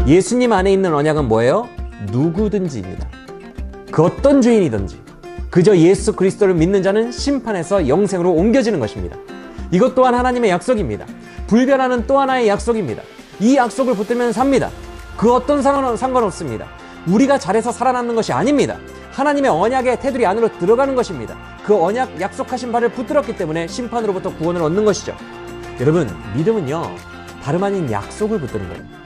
예수님 안에 있는 언약은 뭐예요? 누구든지입니다. 그 어떤 죄인이든지 그저 예수 그리스도를 믿는 자는 심판에서 영생으로 옮겨지는 것입니다. 이것 또한 하나님의 약속입니다. 불변하는 또 하나의 약속입니다. 이 약속을 붙들면 삽니다. 그 어떤 상관없습니다. 우리가 잘해서 살아남는 것이 아닙니다. 하나님의 언약의 테두리 안으로 들어가는 것입니다. 그 언약 약속하신 바를 붙들었기 때문에 심판으로부터 구원을 얻는 것이죠. 여러분, 믿음은요, 다름 아닌 약속을 붙드는 거예요.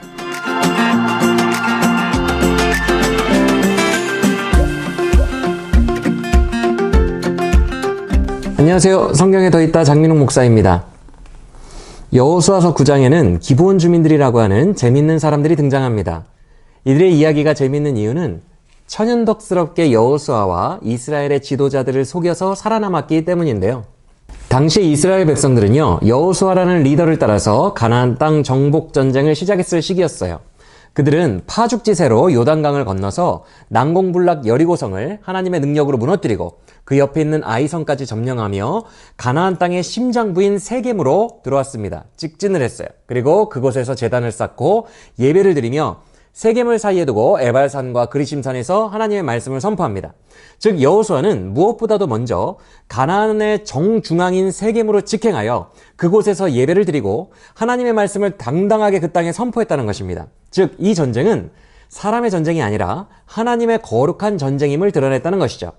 안녕하세요. 성경에 더 있다 장민홍 목사입니다. 여호수아서 9장에는 기브온 주민들이라고 하는 재밌는 사람들이 등장합니다. 이들의 이야기가 재밌는 이유는 천연덕스럽게 여호수아와 이스라엘의 지도자들을 속여서 살아남았기 때문인데요. 당시 이스라엘 백성들은요, 여호수아라는 리더를 따라서 가나안 땅 정복 전쟁을 시작했을 시기였어요. 그들은 파죽지세로 요단강을 건너서 난공불락 여리고성을 하나님의 능력으로 무너뜨리고 그 옆에 있는 아이성까지 점령하며 가나안 땅의 심장부인 세겜으로 들어왔습니다. 직진을 했어요. 그리고 그곳에서 제단을 쌓고 예배를 드리며 세겜을 사이에 두고 에발산과 그리심산에서 하나님의 말씀을 선포합니다. 즉 여호수아는 무엇보다도 먼저 가나안의 정중앙인 세겜으로 직행하여 그곳에서 예배를 드리고 하나님의 말씀을 당당하게 그 땅에 선포했다는 것입니다. 즉 이 전쟁은 사람의 전쟁이 아니라 하나님의 거룩한 전쟁임을 드러냈다는 것이죠.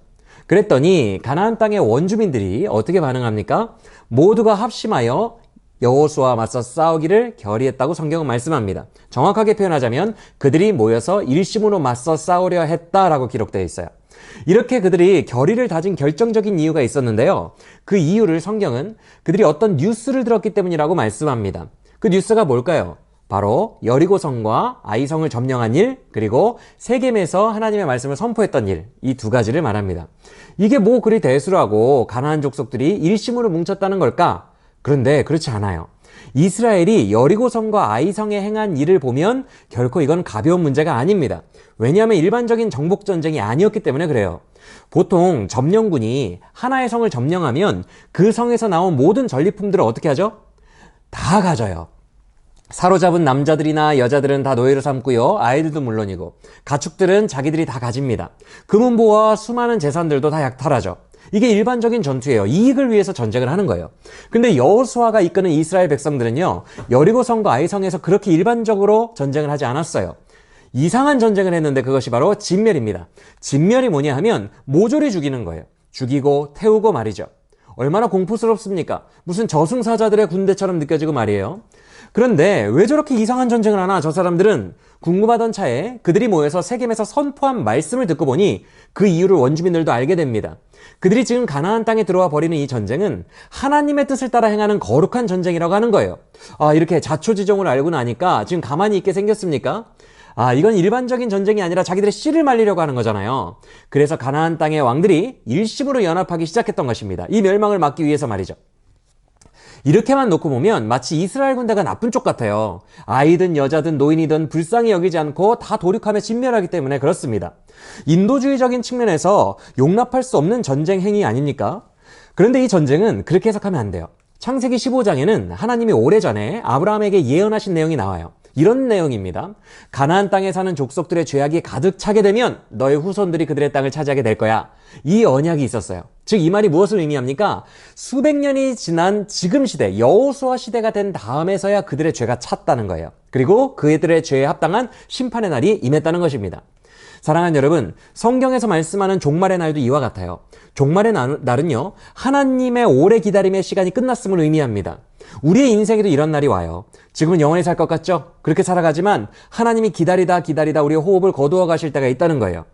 그랬더니 가나안 땅의 원주민들이 어떻게 반응합니까? 모두가 합심하여 여호수아와 맞서 싸우기를 결의했다고 성경은 말씀합니다. 정확하게 표현하자면 그들이 모여서 일심으로 맞서 싸우려 했다라고 기록되어 있어요. 이렇게 그들이 결의를 다진 결정적인 이유가 있었는데요. 그 이유를 성경은 그들이 어떤 뉴스를 들었기 때문이라고 말씀합니다. 그 뉴스가 뭘까요? 바로 여리고성과 아이성을 점령한 일, 그리고 세겜에서 하나님의 말씀을 선포했던 일, 이 두 가지를 말합니다. 이게 뭐 그리 대수라고 가나안 족속들이 일심으로 뭉쳤다는 걸까? 그런데 그렇지 않아요. 이스라엘이 여리고성과 아이성에 행한 일을 보면 결코 이건 가벼운 문제가 아닙니다. 왜냐하면 일반적인 정복전쟁이 아니었기 때문에 그래요. 보통 점령군이 하나의 성을 점령하면 그 성에서 나온 모든 전리품들을 어떻게 하죠? 다 가져요. 사로잡은 남자들이나 여자들은 다 노예로 삼고요. 아이들도 물론이고 가축들은 자기들이 다 가집니다. 금은보화와 수많은 재산들도 다 약탈하죠. 이게 일반적인 전투예요. 이익을 위해서 전쟁을 하는 거예요. 근데 여호수아가 이끄는 이스라엘 백성들은요, 여리고성과 아이성에서 그렇게 일반적으로 전쟁을 하지 않았어요. 이상한 전쟁을 했는데 그것이 바로 진멸입니다. 진멸이 뭐냐 하면 모조리 죽이는 거예요. 죽이고 태우고 말이죠. 얼마나 공포스럽습니까? 무슨 저승사자들의 군대처럼 느껴지고 말이에요. 그런데 왜 저렇게 이상한 전쟁을 하나? 저 사람들은 궁금하던 차에 그들이 모여서 세겜에서 선포한 말씀을 듣고 보니 그 이유를 원주민들도 알게 됩니다. 그들이 지금 가나안 땅에 들어와 버리는 이 전쟁은 하나님의 뜻을 따라 행하는 거룩한 전쟁이라고 하는 거예요. 이렇게 자초지종을 알고 나니까 지금 가만히 있게 생겼습니까? 이건 일반적인 전쟁이 아니라 자기들의 씨를 말리려고 하는 거잖아요. 그래서 가나안 땅의 왕들이 일심으로 연합하기 시작했던 것입니다. 이 멸망을 막기 위해서 말이죠. 이렇게만 놓고 보면 마치 이스라엘 군대가 나쁜 쪽 같아요. 아이든 여자든 노인이든 불쌍히 여기지 않고 다 도륙하며 진멸하기 때문에 그렇습니다. 인도주의적인 측면에서 용납할 수 없는 전쟁 행위 아닙니까? 그런데 이 전쟁은 그렇게 해석하면 안 돼요. 창세기 15장에는 하나님이 오래전에 아브라함에게 예언하신 내용이 나와요. 이런 내용입니다. 가나안 땅에 사는 족속들의 죄악이 가득 차게 되면 너의 후손들이 그들의 땅을 차지하게 될 거야. 이 언약이 있었어요. 즉 이 말이 무엇을 의미합니까? 수백 년이 지난 지금 시대, 여호수아 시대가 된 다음에서야 그들의 죄가 찼다는 거예요. 그리고 그들의 죄에 합당한 심판의 날이 임했다는 것입니다. 사랑하는 여러분, 성경에서 말씀하는 종말의 날도 이와 같아요. 종말의 날은요, 하나님의 오래 기다림의 시간이 끝났음을 의미합니다. 우리의 인생에도 이런 날이 와요. 지금은 영원히 살 것 같죠? 그렇게 살아가지만 하나님이 기다리다 우리의 호흡을 거두어 가실 때가 있다는 거예요.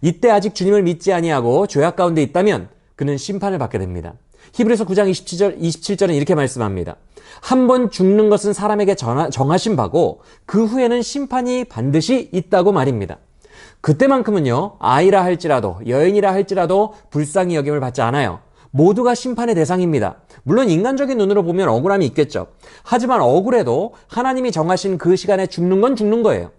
이때 아직 주님을 믿지 아니하고 죄악 가운데 있다면 그는 심판을 받게 됩니다. 히브리서 9장 27절은 이렇게 말씀합니다. 한 번 죽는 것은 사람에게 정하신 바고 그 후에는 심판이 반드시 있다고 말입니다. 그때만큼은요, 아이라 할지라도 여인이라 할지라도 불쌍히 여김을 받지 않아요. 모두가 심판의 대상입니다. 물론 인간적인 눈으로 보면 억울함이 있겠죠. 하지만 억울해도 하나님이 정하신 그 시간에 죽는 건 죽는 거예요.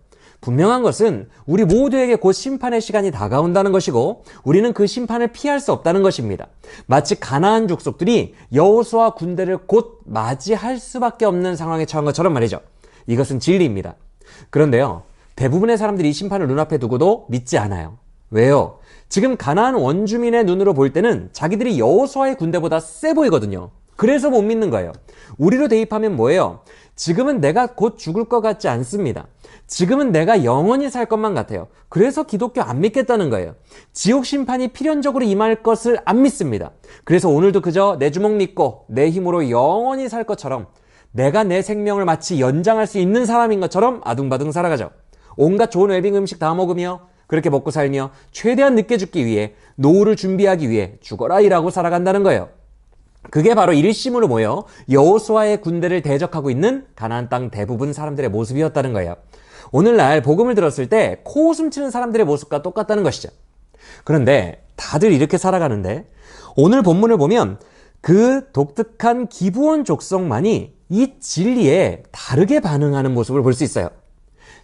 분명한 것은 우리 모두에게 곧 심판의 시간이 다가온다는 것이고 우리는 그 심판을 피할 수 없다는 것입니다. 마치 가나안 족속들이 여호수아 군대를 곧 맞이할 수밖에 없는 상황에 처한 것처럼 말이죠. 이것은 진리입니다. 그런데요, 대부분의 사람들이 이 심판을 눈앞에 두고도 믿지 않아요. 왜요? 지금 가나안 원주민의 눈으로 볼 때는 자기들이 여호수아의 군대보다 세 보이거든요. 그래서 못 믿는 거예요. 우리로 대입하면 뭐예요? 지금은 내가 곧 죽을 것 같지 않습니다. 지금은 내가 영원히 살 것만 같아요. 그래서 기독교 안 믿겠다는 거예요. 지옥 심판이 필연적으로 임할 것을 안 믿습니다. 그래서 오늘도 그저 내 주먹 믿고 내 힘으로 영원히 살 것처럼, 내가 내 생명을 마치 연장할 수 있는 사람인 것처럼 아둥바둥 살아가죠. 온갖 좋은 웰빙 음식 다 먹으며 그렇게 먹고 살며 최대한 늦게 죽기 위해, 노후를 준비하기 위해 죽어라 일하고 살아간다는 거예요. 그게 바로 일심으로 모여 여호수아의 군대를 대적하고 있는 가나안 땅 대부분 사람들의 모습이었다는 거예요. 오늘날 복음을 들었을 때 코웃음 치는 사람들의 모습과 똑같다는 것이죠. 그런데 다들 이렇게 살아가는데 오늘 본문을 보면 그 독특한 기브온 족속만이 이 진리에 다르게 반응하는 모습을 볼 수 있어요.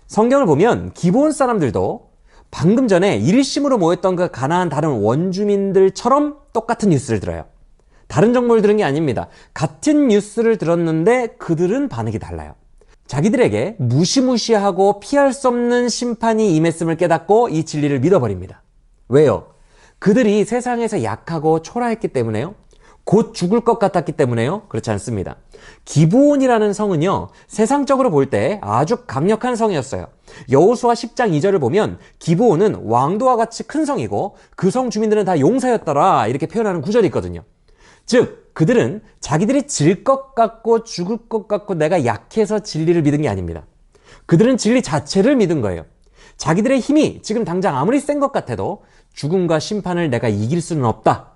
성경을 보면 기브온 사람들도 방금 전에 일심으로 모였던 그 가나안 다른 원주민들처럼 똑같은 뉴스를 들어요. 다른 정보를 들은 게 아닙니다. 같은 뉴스를 들었는데 그들은 반응이 달라요. 자기들에게 무시무시하고 피할 수 없는 심판이 임했음을 깨닫고 이 진리를 믿어버립니다. 왜요? 그들이 세상에서 약하고 초라했기 때문에요? 곧 죽을 것 같았기 때문에요? 그렇지 않습니다. 기브온이라는 성은요, 세상적으로 볼 때 아주 강력한 성이었어요. 여호수아 10장 2절을 보면 기브온은 왕도와 같이 큰 성이고 그 성 주민들은 다 용사였더라, 이렇게 표현하는 구절이 있거든요. 즉 그들은 자기들이 질 것 같고 죽을 것 같고 내가 약해서 진리를 믿은 게 아닙니다. 그들은 진리 자체를 믿은 거예요. 자기들의 힘이 지금 당장 아무리 센 것 같아도 죽음과 심판을 내가 이길 수는 없다,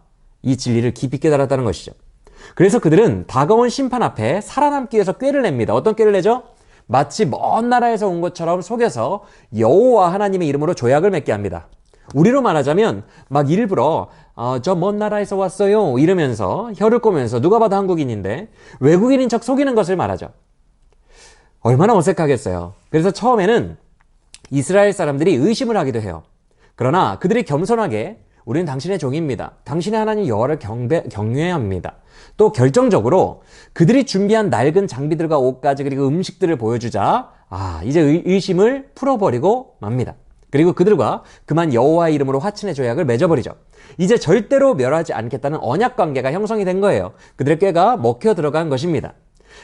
이 진리를 깊이 깨달았다는 것이죠. 그래서 그들은 다가온 심판 앞에 살아남기 위해서 꾀를 냅니다. 어떤 꾀를 내죠? 마치 먼 나라에서 온 것처럼 속여서 여호와 하나님의 이름으로 조약을 맺게 합니다. 우리로 말하자면 막 일부러 저 먼 나라에서 왔어요 이러면서 혀를 꼬면서 누가 봐도 한국인인데 외국인인 척 속이는 것을 말하죠. 얼마나 어색하겠어요. 그래서 처음에는 이스라엘 사람들이 의심을 하기도 해요. 그러나 그들이 겸손하게 우리는 당신의 종입니다, 당신의 하나님 여호와를 경외해야 합니다, 또 결정적으로 그들이 준비한 낡은 장비들과 옷가지 그리고 음식들을 보여주자 이제 의심을 풀어버리고 맙니다. 그리고 그들과 그만 여호와의 이름으로 화친의 조약을 맺어버리죠. 이제 절대로 멸하지 않겠다는 언약 관계가 형성이 된 거예요. 그들의 꾀가 먹혀 들어간 것입니다.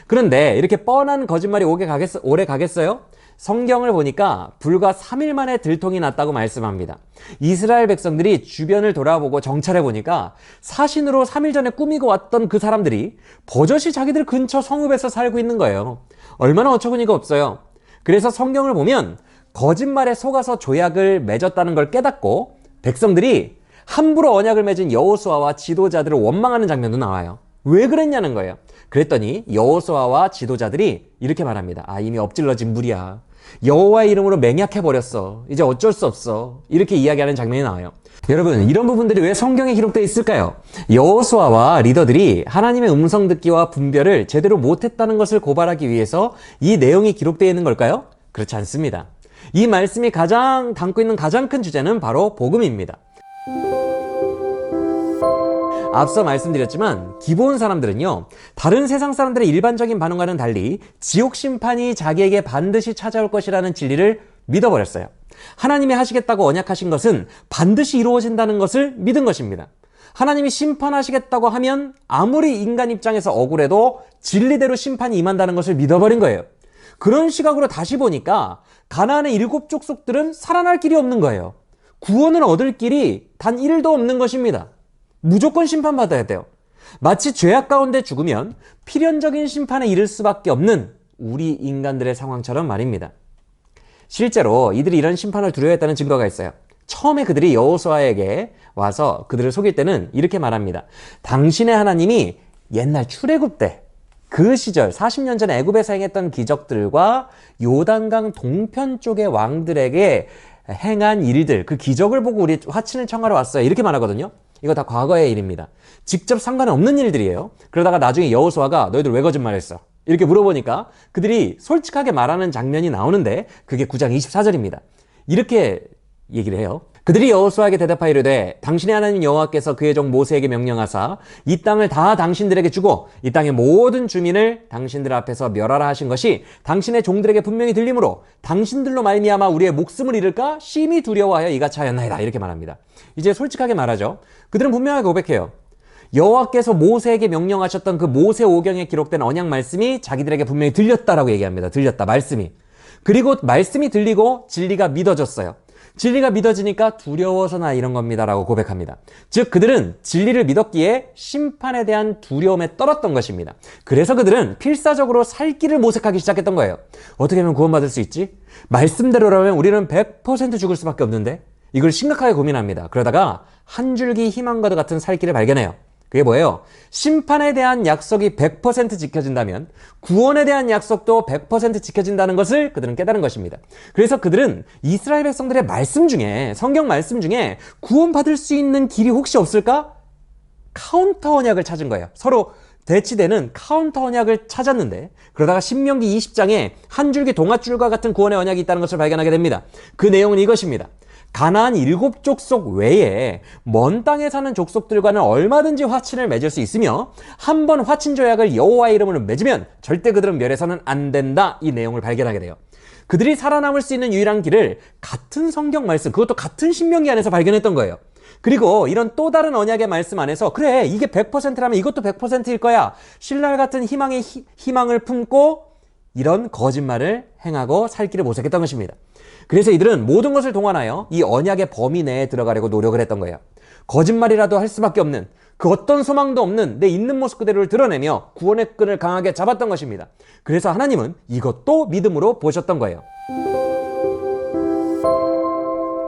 그런데 이렇게 뻔한 거짓말이 오래 가겠어요? 성경을 보니까 불과 3일 만에 들통이 났다고 말씀합니다. 이스라엘 백성들이 주변을 돌아보고 정찰해 보니까 사신으로 3일 전에 꾸미고 왔던 그 사람들이 버젓이 자기들 근처 성읍에서 살고 있는 거예요. 얼마나 어처구니가 없어요. 그래서 성경을 보면 거짓말에 속아서 조약을 맺었다는 걸 깨닫고 백성들이 함부로 언약을 맺은 여호수아와 지도자들을 원망하는 장면도 나와요. 왜 그랬냐는 거예요. 그랬더니 여호수아와 지도자들이 이렇게 말합니다. 이미 엎질러진 물이야. 여호와의 이름으로 맹약해버렸어. 이제 어쩔 수 없어. 이렇게 이야기하는 장면이 나와요. 여러분, 이런 부분들이 왜 성경에 기록되어 있을까요? 여호수아와 리더들이 하나님의 음성 듣기와 분별을 제대로 못했다는 것을 고발하기 위해서 이 내용이 기록되어 있는 걸까요? 그렇지 않습니다. 이 말씀이 담고 있는 가장 큰 주제는 바로 복음입니다. 앞서 말씀드렸지만 기브온 사람들은요, 다른 세상 사람들의 일반적인 반응과는 달리 지옥 심판이 자기에게 반드시 찾아올 것이라는 진리를 믿어버렸어요. 하나님이 하시겠다고 언약하신 것은 반드시 이루어진다는 것을 믿은 것입니다. 하나님이 심판하시겠다고 하면 아무리 인간 입장에서 억울해도 진리대로 심판이 임한다는 것을 믿어버린 거예요. 그런 시각으로 다시 보니까 가나안의 7 족속들은 살아날 길이 없는 거예요. 구원을 얻을 길이 단 1도 없는 것입니다. 무조건 심판받아야 돼요. 마치 죄악 가운데 죽으면 필연적인 심판에 이를 수밖에 없는 우리 인간들의 상황처럼 말입니다. 실제로 이들이 이런 심판을 두려워했다는 증거가 있어요. 처음에 그들이 여호수아에게 와서 그들을 속일 때는 이렇게 말합니다. 당신의 하나님이 옛날 출애굽 때 그 시절 40년 전에 애굽에서 행했던 기적들과 요단강 동편 쪽의 왕들에게 행한 일들, 그 기적을 보고 우리 화친을 청하러 왔어요. 이렇게 말하거든요. 이거 다 과거의 일입니다. 직접 상관없는 일들이에요. 그러다가 나중에 여호수아가 너희들 왜 거짓말했어? 이렇게 물어보니까 그들이 솔직하게 말하는 장면이 나오는데 그게 9장 24절입니다. 이렇게 얘기를 해요. 그들이 여호수아에게 대답하이르되 당신의 하나님 여호와께서 그의 종 모세에게 명령하사 이 땅을 다 당신들에게 주고 이 땅의 모든 주민을 당신들 앞에서 멸하라 하신 것이 당신의 종들에게 분명히 들리므로 당신들로 말미암아 우리의 목숨을 잃을까 심히 두려워하여 이같이 하였나이다. 이렇게 말합니다. 이제 솔직하게 말하죠. 그들은 분명하게 고백해요. 여호와께서 모세에게 명령하셨던 그 모세오경에 기록된 언약 말씀이 자기들에게 분명히 들렸다라고 얘기합니다. 들렸다, 말씀이. 그리고 말씀이 들리고 진리가 믿어졌어요. 진리가 믿어지니까 두려워서나 이런 겁니다라고 고백합니다. 즉 그들은 진리를 믿었기에 심판에 대한 두려움에 떨었던 것입니다. 그래서 그들은 필사적으로 살 길을 모색하기 시작했던 거예요. 어떻게 하면 구원받을 수 있지? 말씀대로라면 우리는 100% 죽을 수밖에 없는데? 이걸 심각하게 고민합니다. 그러다가 한 줄기 희망과도 같은 살 길을 발견해요. 그게 뭐예요? 심판에 대한 약속이 100% 지켜진다면 구원에 대한 약속도 100% 지켜진다는 것을 그들은 깨달은 것입니다. 그래서 그들은 이스라엘 백성들의 말씀 중에, 성경 말씀 중에 구원받을 수 있는 길이 혹시 없을까? 카운터 언약을 찾은 거예요. 서로 대치되는 카운터 언약을 찾았는데 그러다가 신명기 20장에 한 줄기 동아줄과 같은 구원의 언약이 있다는 것을 발견하게 됩니다. 그 내용은 이것입니다. 가나안 7족속 외에 먼 땅에 사는 족속들과는 얼마든지 화친을 맺을 수 있으며 한 번 화친 조약을 여호와의 이름으로 맺으면 절대 그들은 멸해서는 안 된다. 이 내용을 발견하게 돼요. 그들이 살아남을 수 있는 유일한 길을 같은 성경 말씀, 그것도 같은 신명기 안에서 발견했던 거예요. 그리고 이런 또 다른 언약의 말씀 안에서 그래 이게 100%라면 이것도 100%일 거야. 신랄 같은 희망을 품고 이런 거짓말을 행하고 살 길을 모색했던 것입니다. 그래서 이들은 모든 것을 동원하여 이 언약의 범위 내에 들어가려고 노력을 했던 거예요. 거짓말이라도 할 수밖에 없는 그 어떤 소망도 없는 내 있는 모습 그대로를 드러내며 구원의 끈을 강하게 잡았던 것입니다. 그래서 하나님은 이것도 믿음으로 보셨던 거예요.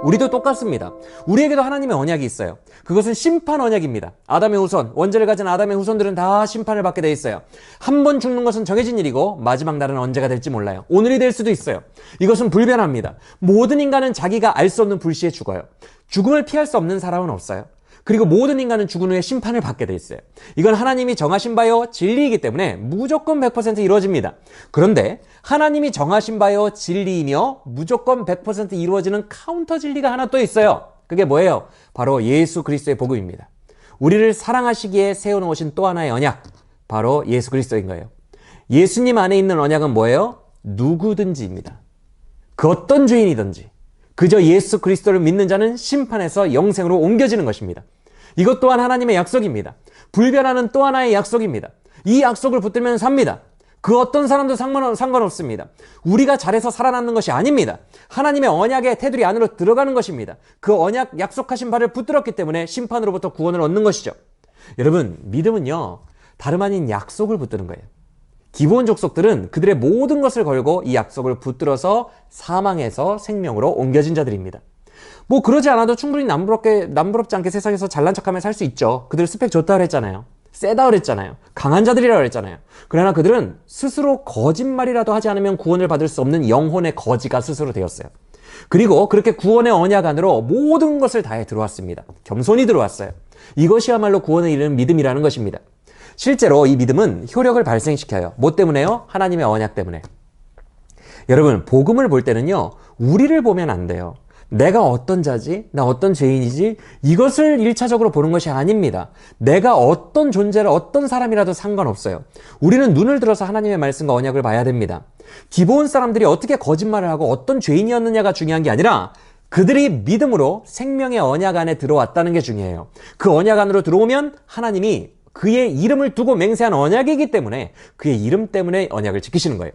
우리도 똑같습니다. 우리에게도 하나님의 언약이 있어요. 그것은 심판 언약입니다. 아담의 후손, 원죄를 가진 아담의 후손들은 다 심판을 받게 돼 있어요. 한 번 죽는 것은 정해진 일이고 마지막 날은 언제가 될지 몰라요. 오늘이 될 수도 있어요. 이것은 불변합니다. 모든 인간은 자기가 알 수 없는 불시에 죽어요. 죽음을 피할 수 없는 사람은 없어요. 그리고 모든 인간은 죽은 후에 심판을 받게 돼 있어요. 이건 하나님이 정하신 바요 진리이기 때문에 무조건 100% 이루어집니다. 그런데 하나님이 정하신 바요 진리이며 무조건 100% 이루어지는 카운터 진리가 하나 또 있어요. 그게 뭐예요? 바로 예수 그리스도의 복음입니다. 우리를 사랑하시기에 세워놓으신 또 하나의 언약, 바로 예수 그리스도인 거예요. 예수님 안에 있는 언약은 뭐예요? 누구든지입니다. 그 어떤 죄인이든지 그저 예수 그리스도를 믿는 자는 심판에서 영생으로 옮겨지는 것입니다. 이것 또한 하나님의 약속입니다. 불변하는 또 하나의 약속입니다. 이 약속을 붙들면 삽니다. 그 어떤 사람도 상관없습니다. 우리가 잘해서 살아남는 것이 아닙니다. 하나님의 언약의 테두리 안으로 들어가는 것입니다. 그 언약 약속하신 바를 붙들었기 때문에 심판으로부터 구원을 얻는 것이죠. 여러분, 믿음은요, 다름 아닌 약속을 붙드는 거예요. 기브온 족속들은 그들의 모든 것을 걸고 이 약속을 붙들어서 사망에서 생명으로 옮겨진 자들입니다. 뭐 그러지 않아도 충분히 남부럽지 않게 세상에서 잘난 척하며 살 수 있죠. 그들 스펙 좋다 그랬잖아요. 세다 그랬잖아요. 강한 자들이라 그랬잖아요. 그러나 그들은 스스로 거짓말이라도 하지 않으면 구원을 받을 수 없는 영혼의 거지가 스스로 되었어요. 그리고 그렇게 구원의 언약 안으로 모든 것을 다해 들어왔습니다. 겸손히 들어왔어요. 이것이야말로 구원을 이루는 믿음이라는 것입니다. 실제로 이 믿음은 효력을 발생시켜요. 뭐 때문에요? 하나님의 언약 때문에. 여러분, 복음을 볼 때는요, 우리를 보면 안 돼요. 내가 어떤 자지? 나 어떤 죄인이지? 이것을 1차적으로 보는 것이 아닙니다. 내가 어떤 존재를 어떤 사람이라도 상관없어요. 우리는 눈을 들어서 하나님의 말씀과 언약을 봐야 됩니다. 기브온 사람들이 어떻게 거짓말을 하고 어떤 죄인이었느냐가 중요한 게 아니라 그들이 믿음으로 생명의 언약 안에 들어왔다는 게 중요해요. 그 언약 안으로 들어오면 하나님이 그의 이름을 두고 맹세한 언약이기 때문에 그의 이름 때문에 언약을 지키시는 거예요.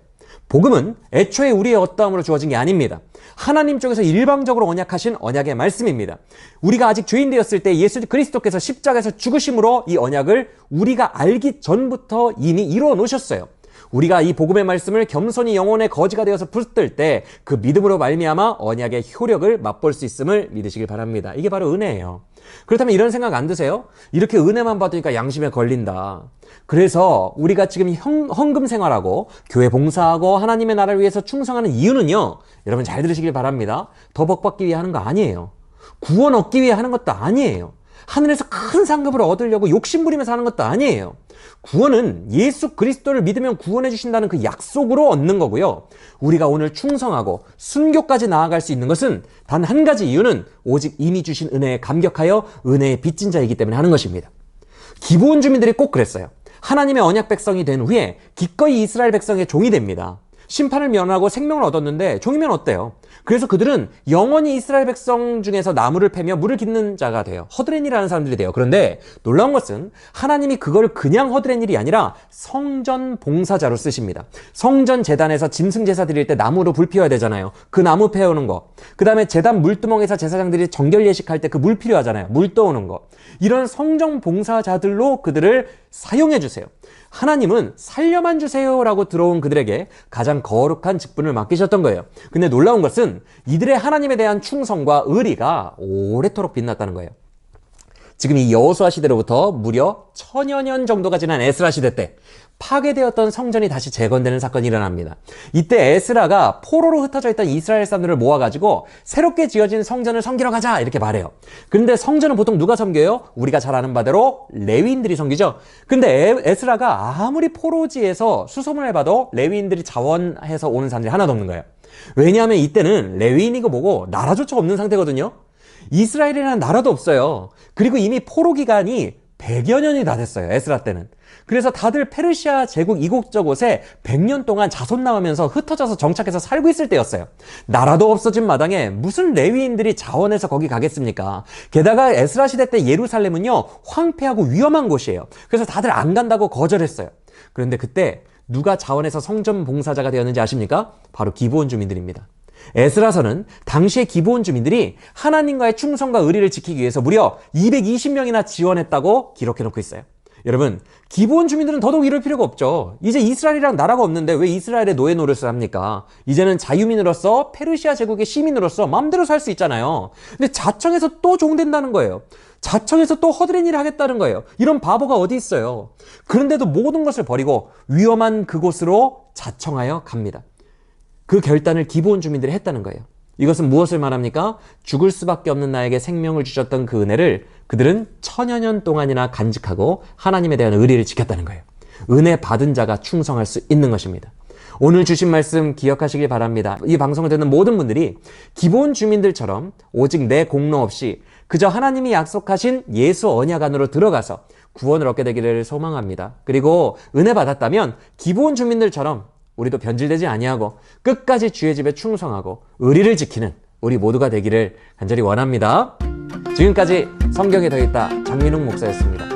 복음은 애초에 우리의 어떠함으로 주어진 게 아닙니다. 하나님 쪽에서 일방적으로 언약하신 언약의 말씀입니다. 우리가 아직 죄인 되었을 때 예수 그리스도께서 십자가에서 죽으심으로 이 언약을 우리가 알기 전부터 이미 이루어 놓으셨어요. 우리가 이 복음의 말씀을 겸손히 영혼의 거지가 되어서 붙들 때 그 믿음으로 말미암아 언약의 효력을 맛볼 수 있음을 믿으시길 바랍니다. 이게 바로 은혜예요. 그렇다면 이런 생각 안 드세요? 이렇게 은혜만 받으니까 양심에 걸린다. 그래서 우리가 지금 헌금 생활하고 교회 봉사하고 하나님의 나라를 위해서 충성하는 이유는요, 여러분 잘 들으시길 바랍니다. 더 복받기 위해 하는 거 아니에요. 구원 얻기 위해 하는 것도 아니에요. 하늘에서 큰 상급을 얻으려고 욕심부리면서 하는 것도 아니에요. 구원은 예수 그리스도를 믿으면 구원해 주신다는 그 약속으로 얻는 거고요. 우리가 오늘 충성하고 순교까지 나아갈 수 있는 것은 단 한 가지 이유는 오직 이미 주신 은혜에 감격하여 은혜의 빚진 자이기 때문에 하는 것입니다. 기브온 주민들이 꼭 그랬어요. 하나님의 언약 백성이 된 후에 기꺼이 이스라엘 백성의 종이 됩니다. 심판을 면하고 생명을 얻었는데 종이면 어때요? 그래서 그들은 영원히 이스라엘 백성 중에서 나무를 패며 물을 깃는 자가 돼요. 허드렛 일이라는 사람들이 돼요. 그런데 놀라운 것은 하나님이 그걸 그냥 허드렛 일이 아니라 성전 봉사자로 쓰십니다. 성전 제단에서 짐승 제사 드릴 때 나무로 불 피워야 되잖아요. 그 나무 패우는 거. 그 다음에 제단 물두멍에서 제사장들이 정결 예식할 때 그 물 필요하잖아요. 물 떠오는 거. 이런 성전 봉사자들로 그들을 사용해 주세요. 하나님은 살려만 주세요라고 들어온 그들에게 가장 거룩한 직분을 맡기셨던 거예요. 근데 놀라운 것은 이들의 하나님에 대한 충성과 의리가 오래도록 빛났다는 거예요. 지금 이 여호수아 시대로부터 무려 1000여 년 정도가 지난 에스라 시대 때 파괴되었던 성전이 다시 재건되는 사건이 일어납니다. 이때 에스라가 포로로 흩어져 있던 이스라엘 사람들을 모아가지고 새롭게 지어진 성전을 섬기러 가자 이렇게 말해요. 그런데 성전은 보통 누가 섬겨요? 우리가 잘 아는 바대로 레위인들이 섬기죠. 근데 에스라가 아무리 포로지에서 수소문을 해봐도 레위인들이 자원해서 오는 사람들이 하나도 없는 거예요. 왜냐하면 이때는 레위인이고 뭐고 나라조차 없는 상태거든요. 이스라엘이라는 나라도 없어요. 그리고 이미 포로 기간이 100여 년이 다 됐어요. 에스라 때는. 그래서 다들 페르시아 제국 이국저곳에 100년 동안 자손 나오면서 흩어져서 정착해서 살고 있을 때였어요. 나라도 없어진 마당에 무슨 레위인들이 자원해서 거기 가겠습니까? 게다가 에스라 시대 때 예루살렘은요, 황폐하고 위험한 곳이에요. 그래서 다들 안 간다고 거절했어요. 그런데 그때 누가 자원해서 성전 봉사자가 되었는지 아십니까? 바로 기브온 주민들입니다. 에스라서는 당시의 기브온 주민들이 하나님과의 충성과 의리를 지키기 위해서 무려 220명이나 지원했다고 기록해 놓고 있어요. 여러분, 기브온 주민들은 더더욱 이럴 필요가 없죠. 이제 이스라엘이랑 나라가 없는데 왜 이스라엘의 노예 노릇을 합니까? 이제는 자유민으로서 페르시아 제국의 시민으로서 마음대로 살 수 있잖아요. 근데 자청해서 또 종된다는 거예요. 자청해서 또 허드렛 일을 하겠다는 거예요. 이런 바보가 어디 있어요. 그런데도 모든 것을 버리고 위험한 그곳으로 자청하여 갑니다. 그 결단을 기브온 주민들이 했다는 거예요. 이것은 무엇을 말합니까? 죽을 수밖에 없는 나에게 생명을 주셨던 그 은혜를 그들은 1000여 년 동안이나 간직하고 하나님에 대한 의리를 지켰다는 거예요. 은혜 받은 자가 충성할 수 있는 것입니다. 오늘 주신 말씀 기억하시길 바랍니다. 이 방송을 듣는 모든 분들이 기브온 주민들처럼 오직 내 공로 없이 그저 하나님이 약속하신 예수 언약 안으로 들어가서 구원을 얻게 되기를 소망합니다. 그리고 은혜 받았다면 기브온 주민들처럼 우리도 변질되지 아니하고 끝까지 주의 집에 충성하고 의리를 지키는 우리 모두가 되기를 간절히 원합니다. 지금까지 성경에 더있다 장민웅 목사였습니다.